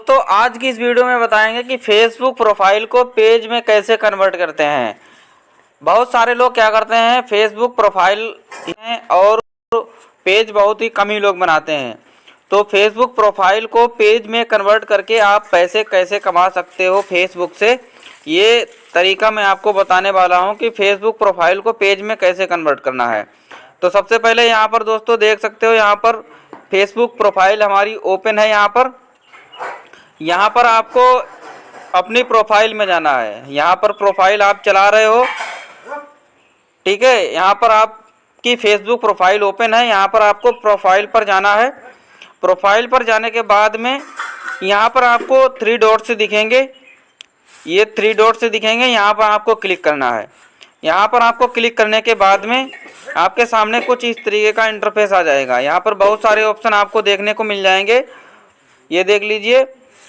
दोस्तों आज की इस वीडियो में बताएंगे कि फेसबुक प्रोफाइल को पेज में कैसे कन्वर्ट करते हैं। बहुत सारे लोग क्या करते हैं, फेसबुक प्रोफाइल हैं और पेज बहुत ही कम ही लोग बनाते हैं। तो फेसबुक प्रोफाइल को पेज में कन्वर्ट करके आप पैसे कैसे कमा सकते हो फेसबुक से, ये तरीका मैं आपको बताने वाला हूं कि फेसबुक प्रोफाइल को पेज में कैसे कन्वर्ट करना है। तो सबसे पहले यहाँ पर दोस्तों देख सकते हो, यहाँ पर फेसबुक प्रोफाइल हमारी ओपन है। यहाँ पर आपको अपनी प्रोफाइल में जाना है। यहाँ पर प्रोफाइल आप चला रहे हो, ठीक है। यहाँ पर आपकी फेसबुक प्रोफाइल ओपन है। यहाँ पर आपको प्रोफाइल पर जाना है। प्रोफाइल पर जाने के बाद में यहाँ पर आपको 3 डॉट्स दिखेंगे, ये 3 डॉट्स दिखेंगे। यहाँ पर आपको क्लिक करना है। यहाँ पर आपको क्लिक करने के बाद में आपके सामने कुछ इस तरीके का इंटरफेस आ जाएगा। यहाँ पर बहुत सारे ऑप्शन आपको देखने को मिल जाएंगे, ये देख लीजिए।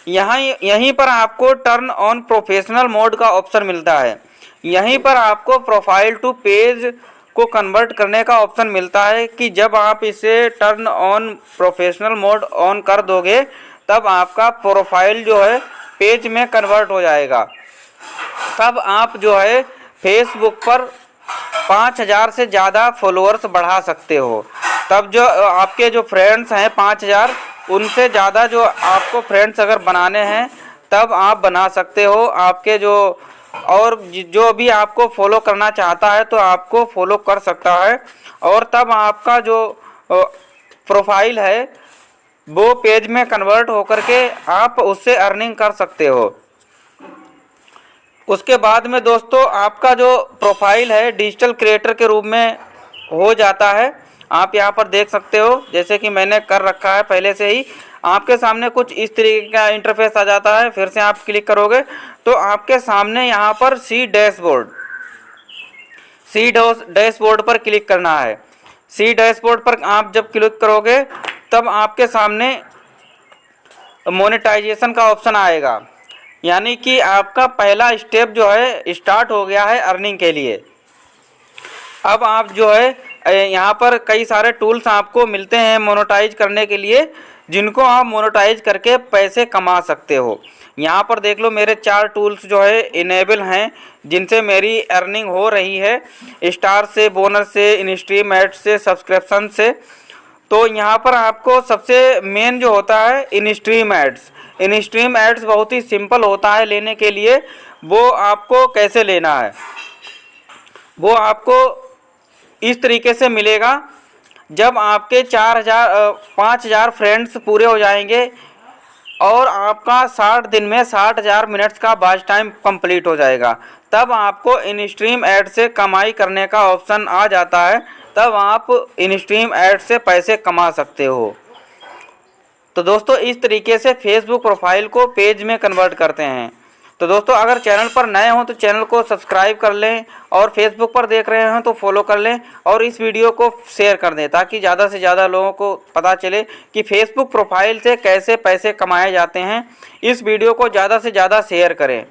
यहीं पर आपको टर्न ऑन प्रोफेशनल मोड का ऑप्शन मिलता है। यहीं पर आपको प्रोफाइल टू पेज को कन्वर्ट करने का ऑप्शन मिलता है कि जब आप इसे turn on professional mode on कर दोगे तब आपका प्रोफाइल जो है पेज में कन्वर्ट हो जाएगा। तब आप जो है फेसबुक पर 5000 से ज़्यादा फॉलोअर्स बढ़ा सकते हो। तब जो आपके जो फ्रेंड्स हैं 5000, उनसे ज़्यादा जो आपको फ्रेंड्स अगर बनाने हैं तब आप बना सकते हो। आपके जो भी आपको फॉलो करना चाहता है तो आपको फॉलो कर सकता है, और तब आपका जो प्रोफाइल है वो पेज में कन्वर्ट होकर के आप उससे अर्निंग कर सकते हो। उसके बाद में दोस्तों आपका जो प्रोफाइल है डिजिटल क्रिएटर के रूप में हो जाता है। आप यहाँ पर देख सकते हो, जैसे कि मैंने कर रखा है पहले से ही। आपके सामने कुछ इस तरीके का इंटरफेस आ जाता है। फिर से आप क्लिक करोगे तो आपके सामने यहाँ पर सी डैशबोर्ड पर क्लिक करना है। सी डैशबोर्ड पर आप जब क्लिक करोगे तब आपके सामने मोनेटाइजेशन का ऑप्शन आएगा, यानी कि आपका पहला स्टेप जो है स्टार्ट हो गया है अर्निंग के लिए। अब आप जो है यहाँ पर कई सारे टूल्स आपको मिलते हैं मोनेटाइज करने के लिए, जिनको आप मोनेटाइज करके पैसे कमा सकते हो। यहाँ पर देख लो, मेरे 4 टूल्स जो है इनेबल हैं जिनसे मेरी अर्निंग हो रही है, स्टार से, बोनस से, इनस्ट्रीम एड्स से, सब्सक्रिप्शन से। तो यहाँ पर आपको सबसे मेन जो होता है इनस्ट्रीम एड्स बहुत ही सिंपल होता है लेने के लिए। वो आपको कैसे लेना है, वो आपको इस तरीके से मिलेगा। जब आपके 5000 फ्रेंड्स पूरे हो जाएंगे और आपका 60 दिन में 60,000 मिनट्स का वॉच टाइम कंप्लीट हो जाएगा, तब आपको इनस्ट्रीम ऐड से कमाई करने का ऑप्शन आ जाता है। तब आप इनस्ट्रीम ऐड से पैसे कमा सकते हो। तो दोस्तों इस तरीके से फेसबुक प्रोफाइल को पेज में कन्वर्ट करते हैं। तो दोस्तों अगर चैनल पर नए हों तो चैनल को सब्सक्राइब कर लें, और फेसबुक पर देख रहे हैं तो फॉलो कर लें, और इस वीडियो को शेयर कर दें ताकि ज़्यादा से ज़्यादा लोगों को पता चले कि फेसबुक प्रोफाइल से कैसे पैसे कमाए जाते हैं। इस वीडियो को ज़्यादा से ज़्यादा शेयर करें।